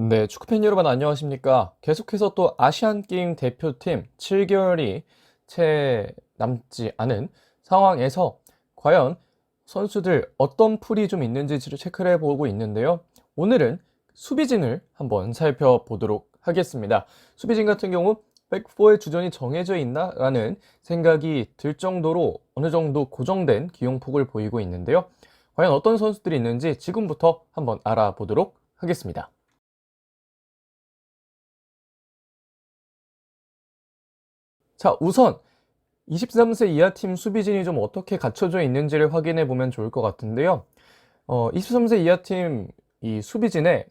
네, 축구팬 여러분 안녕하십니까? 계속해서 또 아시안게임 대표팀 7개월이 채 남지 않은 상황에서 과연 선수들 어떤 풀이 좀 있는지 체크를 해보고 있는데요. 오늘은 수비진을 한번 살펴보도록 하겠습니다. 수비진 같은 경우 백4의 주전이 정해져 있나라는 생각이 들 정도로 어느 정도 고정된 기용폭을 보이고 있는데요. 과연 어떤 선수들이 있는지 지금부터 한번 알아보도록 하겠습니다. 자, 우선 23세 이하 팀 수비진이 좀 어떻게 갖춰져 있는지를 확인해 보면 좋을 것 같은데요. 23세 이하 팀 이 수비진의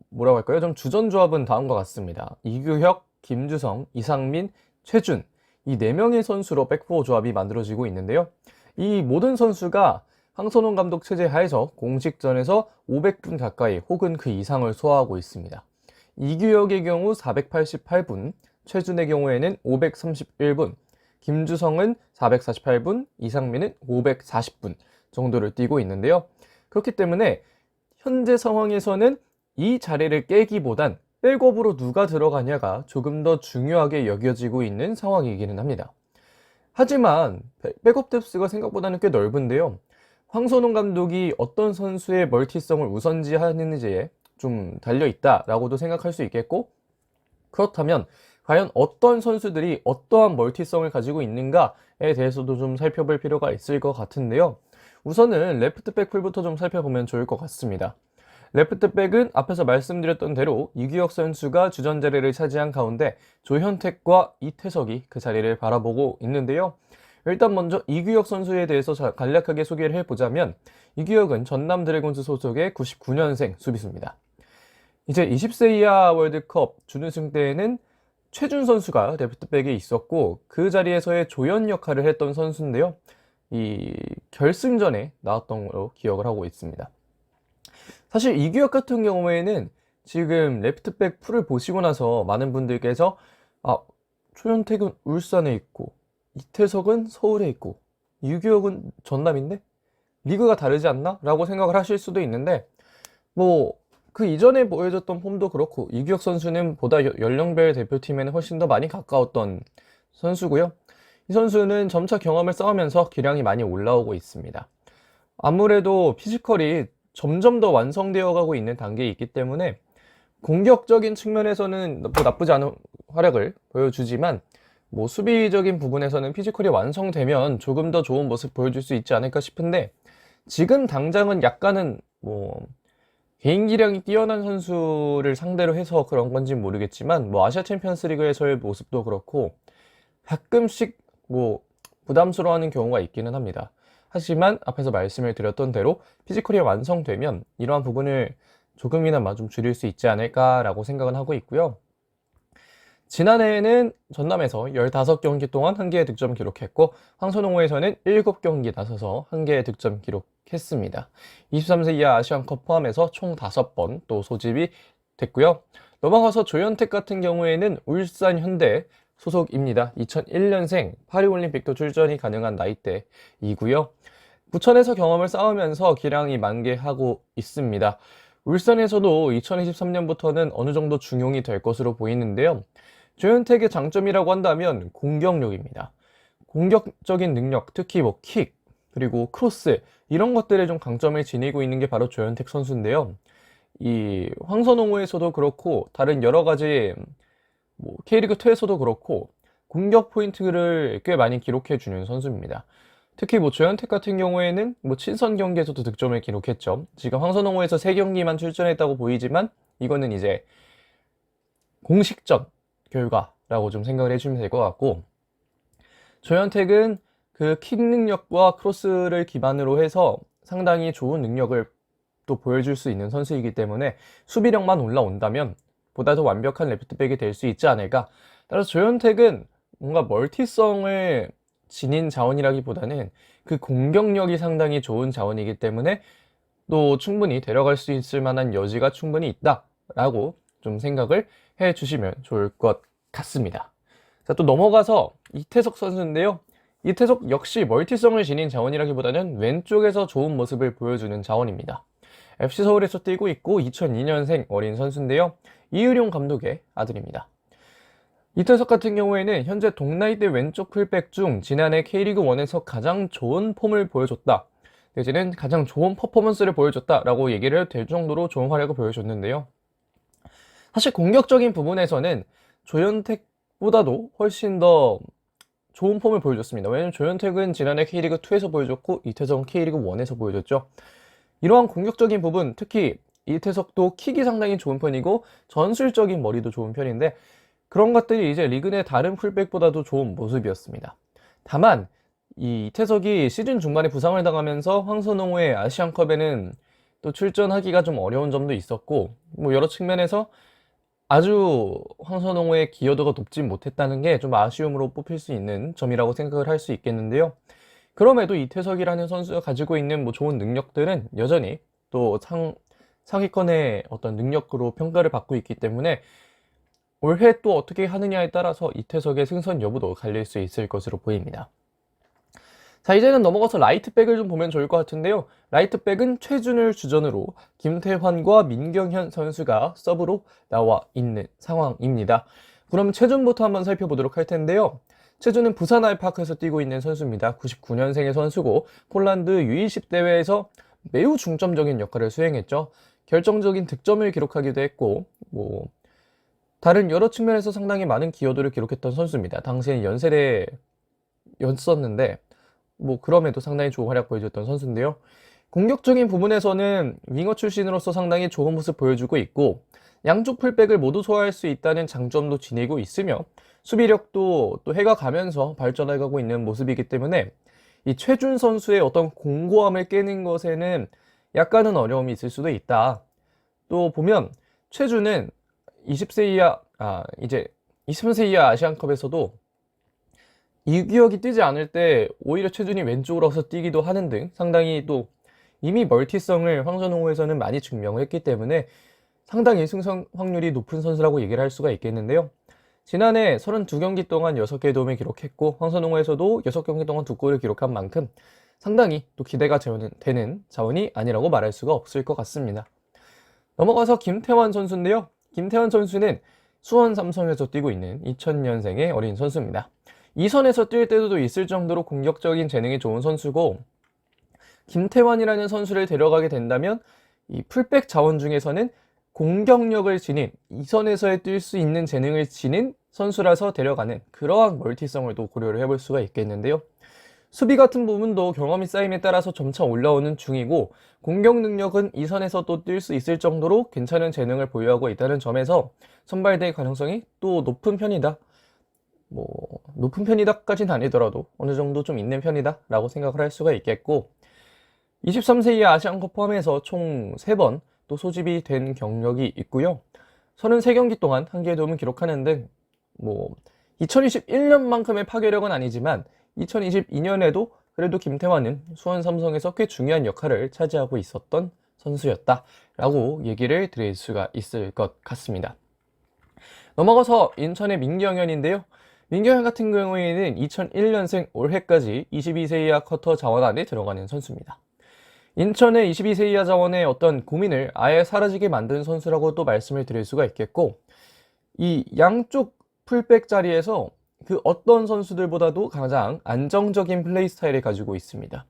뭐라고 할까요? 좀 주전 조합은 다음과 같습니다. 이규혁, 김주성, 이상민, 최준 이 4명의 선수로 백포 조합이 만들어지고 있는데요. 이 모든 선수가 황선홍 감독 체제 하에서 공식전에서 500분 가까이 혹은 그 이상을 소화하고 있습니다. 이규혁의 경우 488분, 최준의 경우에는 531분, 김주성은 448분, 이상민은 540분 정도를 뛰고 있는데요. 그렇기 때문에 현재 상황에서는 이 자리를 깨기보단 백업으로 누가 들어가냐가 조금 더 중요하게 여겨지고 있는 상황이기는 합니다. 하지만 백업 뎁스가 생각보다는 꽤 넓은데요. 황선홍 감독이 어떤 선수의 멀티성을 우선시하는지에 좀 달려있다라고도 생각할 수 있겠고, 그렇다면 과연 어떤 선수들이 어떠한 멀티성을 가지고 있는가에 대해서도 좀 살펴볼 필요가 있을 것 같은데요. 우선은 레프트백 풀부터 좀 살펴보면 좋을 것 같습니다. 레프트백은 앞에서 말씀드렸던 대로 이규혁 선수가 주전 자리를 차지한 가운데 조현택과 이태석이 그 자리를 바라보고 있는데요. 일단 먼저 이규혁 선수에 대해서 간략하게 소개를 해보자면, 이규혁은 전남 드래곤즈 소속의 99년생 수비수입니다. 이제 20세 이하 월드컵 준우승 때에는 최준 선수가 레프트백에 있었고, 그 자리에서의 조연 역할을 했던 선수인데요. 이 결승전에 나왔던 걸로 기억을 하고 있습니다. 사실 이규혁 같은 경우에는 지금 레프트백 풀을 보시고 나서 많은 분들께서 조현택은 울산에 있고 이태석은 서울에 있고 이규혁은 전남인데 리그가 다르지 않나? 라고 생각을 하실 수도 있는데, 뭐 그 이전에 보여줬던 폼도 그렇고 이규혁 선수는 보다 연령별 대표팀에는 훨씬 더 많이 가까웠던 선수고요. 이 선수는 점차 경험을 쌓으면서 기량이 많이 올라오고 있습니다. 아무래도 피지컬이 점점 더 완성되어 가고 있는 단계에 있기 때문에 공격적인 측면에서는 뭐 나쁘지 않은 활약을 보여주지만, 뭐 수비적인 부분에서는 피지컬이 완성되면 조금 더 좋은 모습 보여줄 수 있지 않을까 싶은데, 지금 당장은 약간은 뭐 개인 기량이 뛰어난 선수를 상대로 해서 그런 건지 모르겠지만, 뭐 아시아 챔피언스 리그에서의 모습도 그렇고 가끔씩 뭐 부담스러워하는 경우가 있기는 합니다. 하지만 앞에서 말씀을 드렸던 대로 피지컬이 완성되면 이러한 부분을 조금이나마 좀 줄일 수 있지 않을까라고 생각은 하고 있고요. 지난해에는 전남에서 15경기 동안 1개의 득점 기록했고, 황선홍호에서는 7경기 나서서 1개의 득점 기록했습니다. 23세 이하 아시안컵 포함해서 총 5번 또 소집이 됐고요. 넘어가서 조현택 같은 경우에는 울산 현대 소속입니다. 2001년생, 파리올림픽도 출전이 가능한 나이대이고요. 부천에서 경험을 쌓으면서 기량이 만개하고 있습니다. 울산에서도 2023년부터는 어느 정도 중용이 될 것으로 보이는데요. 조현택의 장점이라고 한다면 공격력입니다. 공격적인 능력, 특히 뭐 킥, 그리고 크로스, 이런 것들에 좀 강점을 지니고 있는 게 바로 조현택 선수인데요. 이 황선홍호에서도 그렇고 다른 여러 가지 뭐 K리그2에서도 그렇고 공격 포인트를 꽤 많이 기록해주는 선수입니다. 특히 뭐 조현택 같은 경우에는 뭐 친선 경기에서도 득점을 기록했죠. 지금 황선홍호에서 3경기만 출전했다고 보이지만 이거는 이제 공식전 결과라고 좀 생각을 해주면 될 것 같고, 조현택은 그 킥 능력과 크로스를 기반으로 해서 상당히 좋은 능력을 또 보여줄 수 있는 선수이기 때문에 수비력만 올라온다면 보다 더 완벽한 레프트백이 될 수 있지 않을까. 따라서 조현택은 뭔가 멀티성을 지닌 자원이라기보다는 그 공격력이 상당히 좋은 자원이기 때문에 또 충분히 데려갈 수 있을 만한 여지가 충분히 있다라고 좀 생각을 해 주시면 좋을 것 같습니다. 자, 또 넘어가서 이태석 선수인데요. 이태석 역시 멀티성을 지닌 자원이라기보다는 왼쪽에서 좋은 모습을 보여주는 자원입니다. FC 서울에서 뛰고 있고 2002년생 어린 선수인데요. 이의룡 감독의 아들입니다. 이태석 같은 경우에는 현재 동나이대 왼쪽 풀백 중 지난해 K리그1에서 가장 좋은 폼을 보여줬다, 내지는 가장 좋은 퍼포먼스를 보여줬다라고 얘기를 될 정도로 좋은 활약을 보여줬는데요. 사실 공격적인 부분에서는 조현택보다도 훨씬 더 좋은 폼을 보여줬습니다. 왜냐면 조현택은 지난해 K리그2에서 보여줬고 이태석은 K리그1에서 보여줬죠. 이러한 공격적인 부분, 특히 이태석도 킥이 상당히 좋은 편이고 전술적인 머리도 좋은 편인데 그런 것들이 이제 리그 내 다른 풀백보다도 좋은 모습이었습니다. 다만 이 이태석이 시즌 중반에 부상을 당하면서 황선홍의 아시안컵에는 또 출전하기가 좀 어려운 점도 있었고, 뭐 여러 측면에서 아주 황선홍의 기여도가 높진 못했다는 게 좀 아쉬움으로 뽑힐 수 있는 점이라고 생각을 할 수 있겠는데요. 그럼에도 이태석이라는 선수가 가지고 있는 뭐 좋은 능력들은 여전히 또 상위권의 어떤 능력으로 평가를 받고 있기 때문에 올해 또 어떻게 하느냐에 따라서 이태석의 승선 여부도 갈릴 수 있을 것으로 보입니다. 자, 이제는 넘어가서 라이트백을 좀 보면 좋을 것 같은데요. 라이트백은 최준을 주전으로 김태환과 민경현 선수가 서브로 나와 있는 상황입니다. 그럼 최준부터 한번 살펴보도록 할 텐데요. 최준은 부산 알파크에서 뛰고 있는 선수입니다. 99년생의 선수고 폴란드 U20 대회에서 매우 중점적인 역할을 수행했죠. 결정적인 득점을 기록하기도 했고 다른 여러 측면에서 상당히 많은 기여도를 기록했던 선수입니다. 당시엔 연세대였었는데 그럼에도 상당히 좋은 활약 보여줬던 선수인데요. 공격적인 부분에서는 윙어 출신으로서 상당히 좋은 모습 보여주고 있고 양쪽 풀백을 모두 소화할 수 있다는 장점도 지니고 있으며 수비력도 또 해가 가면서 발전해가고 있는 모습이기 때문에 이 최준 선수의 어떤 공고함을 깨는 것에는 약간은 어려움이 있을 수도 있다. 또 보면 최준은 23세 이하 아시안컵에서도 이규혁이 뛰지 않을 때 오히려 최준이 왼쪽으로 와서 뛰기도 하는 등 상당히 또 이미 멀티성을 황선홍에서는 많이 증명을 했기 때문에 상당히 승선 확률이 높은 선수라고 얘기를 할 수가 있겠는데요. 지난해 32경기 동안 6개의 도움을 기록했고 황선홍에서도 6경기 동안 2골을 기록한 만큼 상당히 또 기대가 되는 자원이 아니라고 말할 수가 없을 것 같습니다. 넘어가서 김태환 선수인데요. 김태환 선수는 수원 삼성에서 뛰고 있는 2000년생의 어린 선수입니다. 이선에서 뛸 때도 있을 정도로 공격적인 재능이 좋은 선수고 김태환이라는 선수를 데려가게 된다면 이 풀백 자원 중에서는 공격력을 지닌 이선에서 뛸 수 있는 재능을 지닌 선수라서 데려가는 그러한 멀티성을 또 고려를 해볼 수가 있겠는데요. 수비 같은 부분도 경험이 쌓임에 따라서 점차 올라오는 중이고 공격 능력은 이선에서 또 뛸 수 있을 정도로 괜찮은 재능을 보유하고 있다는 점에서 선발될 가능성이 또 높은 편이다. 높은 편이다까지는 아니더라도 어느 정도 좀 있는 편이다 라고 생각을 할 수가 있겠고 23세 이하 아시안컵 포함해서 총 3번 또 소집이 된 경력이 있고요. 33경기 동안 1개의 도움을 기록하는 등 2021년만큼의 파괴력은 아니지만 2022년에도 그래도 김태환은 수원 삼성에서 꽤 중요한 역할을 차지하고 있었던 선수였다라고 얘기를 드릴 수가 있을 것 같습니다. 넘어가서 인천의 민경현인데요. 민경현 같은 경우에는 2001년생 올해까지 22세 이하 쿼터 자원 안에 들어가는 선수입니다. 인천의 22세 이하 자원의 어떤 고민을 아예 사라지게 만든 선수라고 또 말씀을 드릴 수가 있겠고 이 양쪽 풀백 자리에서 그 어떤 선수들보다도 가장 안정적인 플레이 스타일을 가지고 있습니다.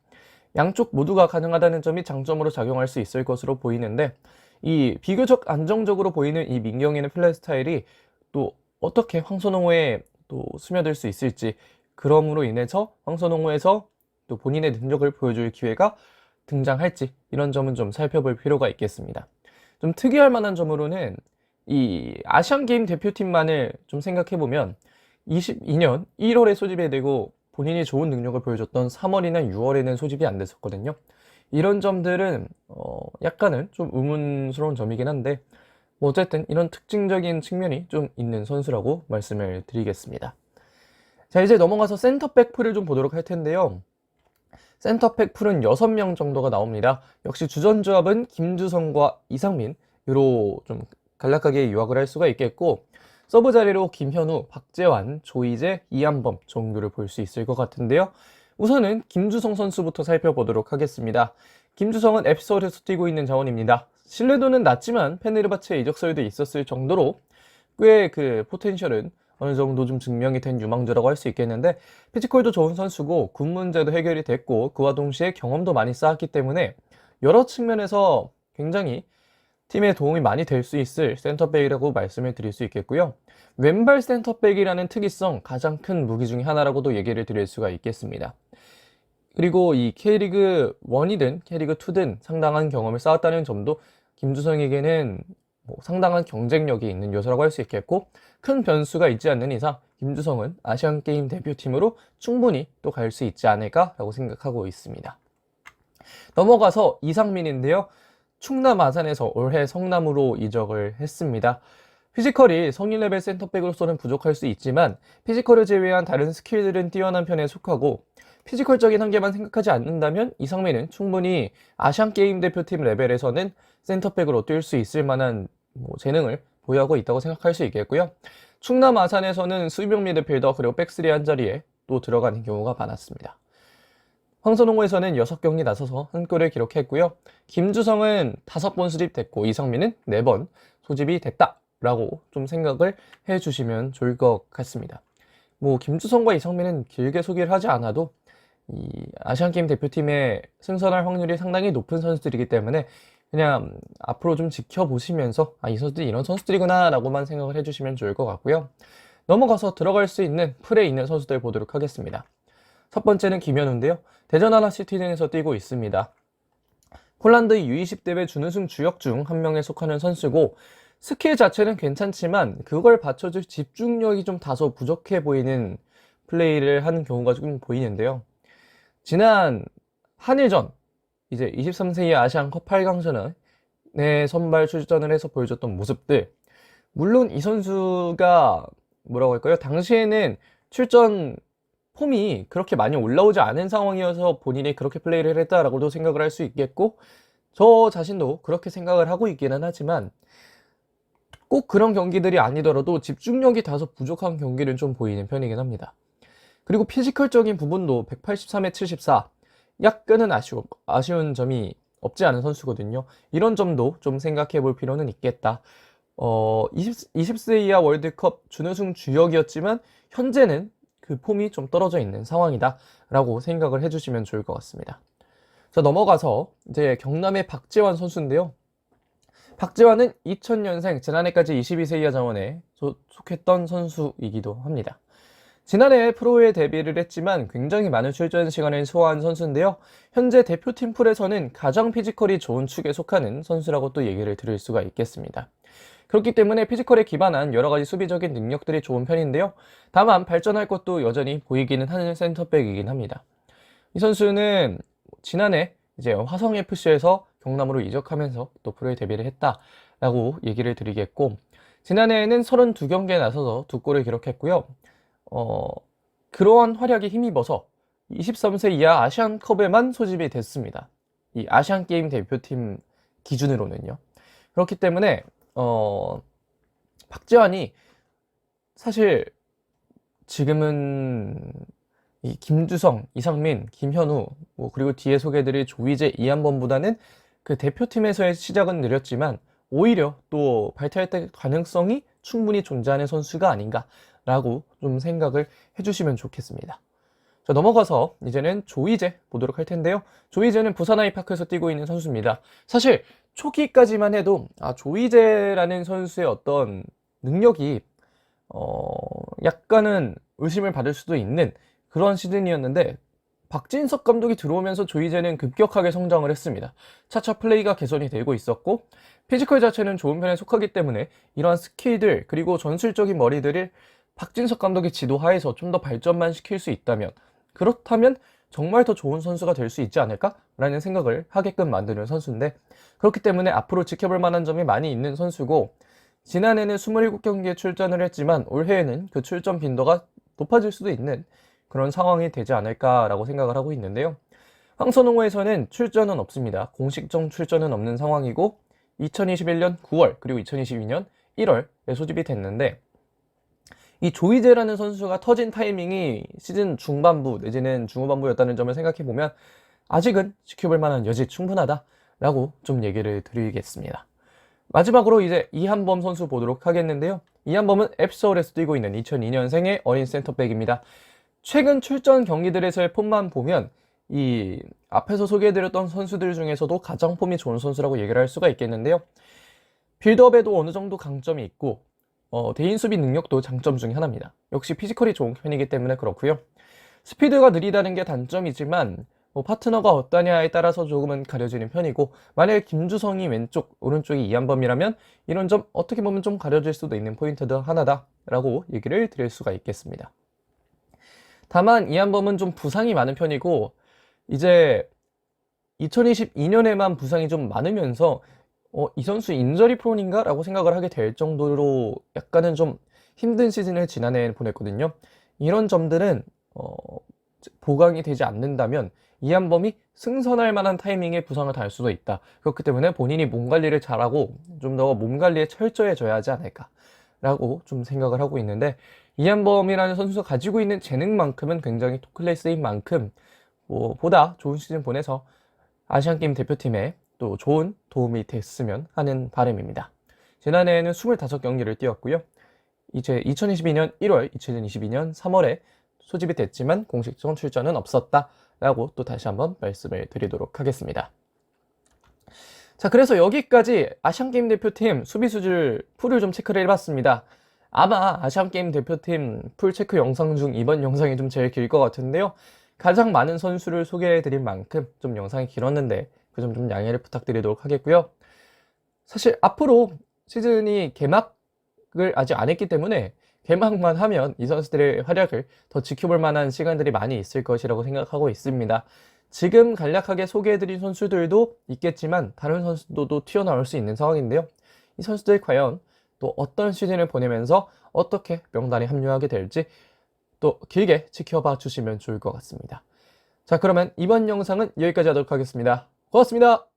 양쪽 모두가 가능하다는 점이 장점으로 작용할 수 있을 것으로 보이는데 이 비교적 안정적으로 보이는 이 민경현의 플레이 스타일이 또 어떻게 황선홍호에 또 스며들 수 있을지, 그럼으로 인해서 황선홍호에서 또 본인의 능력을 보여줄 기회가 등장할지 이런 점은 좀 살펴볼 필요가 있겠습니다. 좀 특이할 만한 점으로는 이 아시안게임 대표팀만을 좀 생각해보면 22년 1월에 소집이 되고 본인이 좋은 능력을 보여줬던 3월이나 6월에는 소집이 안 됐었거든요. 이런 점들은 약간은 좀 의문스러운 점이긴 한데 어쨌든 이런 특징적인 측면이 좀 있는 선수라고 말씀을 드리겠습니다. 자, 이제 넘어가서 센터백 풀을 좀 보도록 할 텐데요. 센터백 풀은 6명 정도가 나옵니다. 역시 주전조합은 김주성과 이상민으로 좀 간략하게 요약을 할 수가 있겠고 서브 자리로 김현우, 박재환, 조이제, 이한범 정도를 볼 수 있을 것 같은데요. 우선은 김주성 선수부터 살펴보도록 하겠습니다. 김주성은 앱스토어에서 뛰고 있는 자원입니다. 신뢰도는 낮지만 페네르바체에 이적설도 있었을 정도로 꽤 그 포텐셜은 어느 정도 좀 증명이 된 유망주라고 할 수 있겠는데, 피지컬도 좋은 선수고 군 문제도 해결이 됐고 그와 동시에 경험도 많이 쌓았기 때문에 여러 측면에서 굉장히 팀에 도움이 많이 될 수 있을 센터백이라고 말씀을 드릴 수 있겠고요. 왼발 센터백이라는 특이성, 가장 큰 무기 중에 하나라고도 얘기를 드릴 수가 있겠습니다. 그리고 이 K리그 1이든 K리그 2든 상당한 경험을 쌓았다는 점도 김주성에게는 뭐 상당한 경쟁력이 있는 요소라고 할 수 있겠고, 큰 변수가 있지 않는 이상 김주성은 아시안게임 대표팀으로 충분히 또 갈 수 있지 않을까라고 생각하고 있습니다. 넘어가서 이상민인데요. 충남 아산에서 올해 성남으로 이적을 했습니다. 피지컬이 성인 레벨 센터백으로서는 부족할 수 있지만 피지컬을 제외한 다른 스킬들은 뛰어난 편에 속하고, 피지컬적인 한계만 생각하지 않는다면 이상민은 충분히 아시안게임 대표팀 레벨에서는 센터백으로 뛸 수 있을 만한 재능을 보유하고 있다고 생각할 수 있겠고요. 충남 아산에서는 수비형 미드필더 그리고 백스리 한 자리에 또 들어가는 경우가 많았습니다. 황선홍호에서는 6경기 나서서 한 골을 기록했고요. 김주성은 5번 수립됐고 이상민은 4번 소집이 됐다라고 좀 생각을 해주시면 좋을 것 같습니다. 김주성과 이상민은 길게 소개를 하지 않아도 이 아시안게임 대표팀에 승선할 확률이 상당히 높은 선수들이기 때문에 그냥 앞으로 좀 지켜보시면서 이 선수들이 이런 선수들이구나 라고만 생각을 해주시면 좋을 것 같고요. 넘어가서 들어갈 수 있는 풀에 있는 선수들 보도록 하겠습니다. 첫 번째는 김현우인데요. 대전 하나시티즌에서 뛰고 있습니다. 폴란드 U20 대회 준우승 주역 중 한 명에 속하는 선수고, 스킬 자체는 괜찮지만 그걸 받쳐줄 집중력이 좀 다소 부족해 보이는 플레이를 하는 경우가 좀 보이는데요. 지난 한일전, 이제 23세 이하 아시안컵 8강전에 선발 출전을 해서 보여줬던 모습들, 물론 이 선수가 뭐라고 할까요? 당시에는 출전 폼이 그렇게 많이 올라오지 않은 상황이어서 본인이 그렇게 플레이를 했다라고도 생각을 할 수 있겠고, 저 자신도 그렇게 생각을 하고 있기는 하지만 꼭 그런 경기들이 아니더라도 집중력이 다소 부족한 경기는 좀 보이는 편이긴 합니다. 그리고 피지컬적인 부분도 183에 74, 약간은 아쉬운 점이 없지 않은 선수거든요. 이런 점도 좀 생각해 볼 필요는 있겠다. 20세 이하 월드컵 준우승 주역이었지만 현재는 그 폼이 좀 떨어져 있는 상황이다 라고 생각을 해주시면 좋을 것 같습니다. 자, 넘어가서 이제 경남의 박재환 선수인데요. 박재환은 2000년생, 지난해까지 22세 이하 자원에 속했던 선수이기도 합니다. 지난해 프로에 데뷔를 했지만 굉장히 많은 출전 시간을 소화한 선수인데요. 현재 대표팀 풀에서는 가장 피지컬이 좋은 축에 속하는 선수라고 또 얘기를 드릴 수가 있겠습니다. 그렇기 때문에 피지컬에 기반한 여러가지 수비적인 능력들이 좋은 편인데요. 다만 발전할 것도 여전히 보이기는 하는 센터백이긴 합니다. 이 선수는 지난해 이제 화성FC에서 경남으로 이적하면서 또 프로에 데뷔를 했다라고 얘기를 드리겠고, 지난해에는 32경기에 나서서 2골을 기록했고요. 그러한 활약에 힘입어서 23세 이하 아시안컵에만 소집이 됐습니다. 이 아시안게임 대표팀 기준으로는요. 그렇기 때문에 박재환이 사실 지금은 이 김주성, 이상민, 김현우, 그리고 뒤에 소개해드릴 조이제, 이한범보다는 그 대표팀에서의 시작은 느렸지만 오히려 또 발달될 가능성이 충분히 존재하는 선수가 아닌가라고 좀 생각을 해주시면 좋겠습니다. 자, 넘어가서 이제는 조이제 보도록 할 텐데요. 조이제는 부산 아이파크에서 뛰고 있는 선수입니다. 사실 초기까지만 해도 조이제라는 선수의 어떤 능력이 약간은 의심을 받을 수도 있는 그런 시즌이었는데, 박진석 감독이 들어오면서 조이제는 급격하게 성장을 했습니다. 차차 플레이가 개선이 되고 있었고, 피지컬 자체는 좋은 편에 속하기 때문에 이러한 스킬들 그리고 전술적인 머리들을 박진석 감독의 지도하에서 좀 더 발전만 시킬 수 있다면, 그렇다면 정말 더 좋은 선수가 될 수 있지 않을까라는 생각을 하게끔 만드는 선수인데, 그렇기 때문에 앞으로 지켜볼 만한 점이 많이 있는 선수고, 지난해는 27경기에 출전을 했지만 올해에는 그 출전 빈도가 높아질 수도 있는 그런 상황이 되지 않을까라고 생각을 하고 있는데요. 황선홍호에서는 출전은 없습니다. 공식적 출전은 없는 상황이고 2021년 9월 그리고 2022년 1월에 소집이 됐는데, 이 조이제라는 선수가 터진 타이밍이 시즌 중반부 내지는 중후반부였다는 점을 생각해보면 아직은 지켜볼 만한 여지 충분하다라고 좀 얘기를 드리겠습니다. 마지막으로 이제 이한범 선수 보도록 하겠는데요. 이한범은 앱서울에서 뛰고 있는 2002년생의 어린 센터백입니다. 최근 출전 경기들에서의 폼만 보면 이 앞에서 소개해드렸던 선수들 중에서도 가장 폼이 좋은 선수라고 얘기를 할 수가 있겠는데요. 빌드업에도 어느 정도 강점이 있고 대인 수비 능력도 장점 중에 하나입니다. 역시 피지컬이 좋은 편이기 때문에 그렇고요. 스피드가 느리다는 게 단점이지만 파트너가 어떠냐에 따라서 조금은 가려지는 편이고, 만약에 김주성이 왼쪽, 오른쪽이 이한범이라면 이런 점 어떻게 보면 좀 가려질 수도 있는 포인트도 하나다라고 얘기를 드릴 수가 있겠습니다. 다만 이한범은 좀 부상이 많은 편이고, 이제 2022년에만 부상이 좀 많으면서 이 선수 인저리 프론인가? 라고 생각을 하게 될 정도로 약간은 좀 힘든 시즌을 지난해에 보냈거든요. 이런 점들은 보강이 되지 않는다면 이한범이 승선할 만한 타이밍에 부상을 당할 수도 있다. 그렇기 때문에 본인이 몸 관리를 잘하고 좀 더 몸 관리에 철저해져야 하지 않을까라고 좀 생각을 하고 있는데, 이한범이라는 선수가 가지고 있는 재능만큼은 굉장히 토클래스인 만큼 보다 좋은 시즌 보내서 아시안게임 대표팀에 또 좋은 도움이 됐으면 하는 바람입니다. 지난해에는 25경기를 뛰었고요. 이제 2022년 1월, 2022년 3월에 소집이 됐지만 공식적 출전은 없었다라고 또 다시 한번 말씀을 드리도록 하겠습니다. 자, 그래서 여기까지 아시안게임 대표팀 수비수들 풀을 좀 체크를 해봤습니다. 아마 아시안게임 대표팀 풀 체크 영상 중 이번 영상이 좀 제일 길 것 같은데요. 가장 많은 선수를 소개해드린 만큼 좀 영상이 길었는데 그 점 좀 양해를 부탁드리도록 하겠고요. 사실 앞으로 시즌이 개막을 아직 안 했기 때문에 개막만 하면 이 선수들의 활약을 더 지켜볼 만한 시간들이 많이 있을 것이라고 생각하고 있습니다. 지금 간략하게 소개해드린 선수들도 있겠지만 다른 선수들도 튀어나올 수 있는 상황인데요. 이 선수들 과연 또 어떤 시즌을 보내면서 어떻게 명단에 합류하게 될지 또 길게 지켜봐 주시면 좋을 것 같습니다. 자, 그러면 이번 영상은 여기까지 하도록 하겠습니다. 고맙습니다.